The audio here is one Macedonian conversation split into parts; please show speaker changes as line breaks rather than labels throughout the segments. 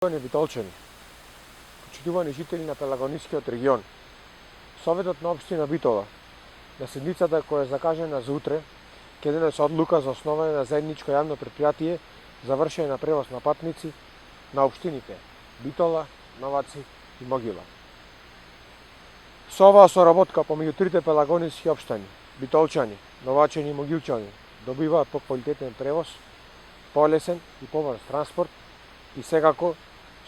Почитувани битолчани, почитувани жители на Пелагонискиот регион, Советот на општина Битола, на седницата која е закажана за утре, ќе донесе одлука за основање на заедничко јавно предпријатие за вршење на превоз на патници на општините Битола, Новаци и Могила. Со оваа соработка помеѓу трите пелагониски општини, битолчани, новачани и могилчани, добиваат поквалитетен превоз, полесен и побрз транспорт и секако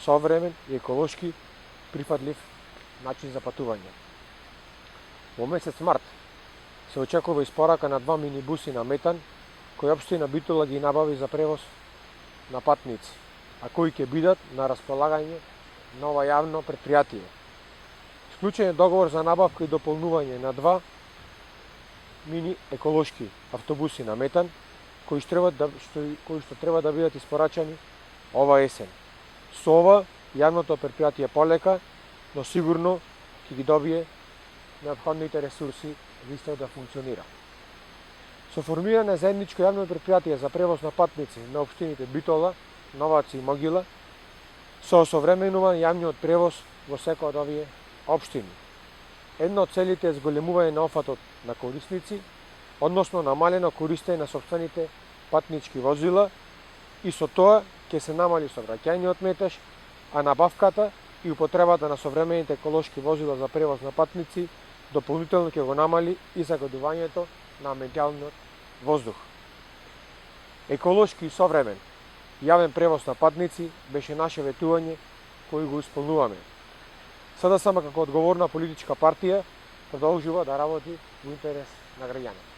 современ и еколошки прифатлив начин за патување. Во месец март се очекува испорака на 2 минибуси на метан, кои општина Битола ги набави за превоз на патници, а кои ќе бидат на располагање на ова јавно предпријатие. Склучен е договор за набавка и дополнување на 2 мини еколошки автобуси на метан, кои што треба да бидат испорачани ова есен. Со ова, јавното предпријатие полека, но сигурно ќе ги добие неопходните ресурси за исто да функционира. Со формирање заедничко јавно предпријатие за превоз на патници на општините Битола, Новаци и Могила, со осовременуван јавниот превоз во секоја од овие општини. Една од целите е зголемување на офатот на корисници, односно намалено користење на сопствените патнички возила и со тоа ќе се намали сообраќајниот метеж, а набавката и употребата на современите еколошки возила за превоз на патници дополнително ќе го намали и загадувањето на амбиенталниот воздух. Еколошки и современ јавен превоз на патници беше наше ветување кој го исполнуваме. СДСМ како одговорна политичка партија продолжува да работи во интерес на граѓаните.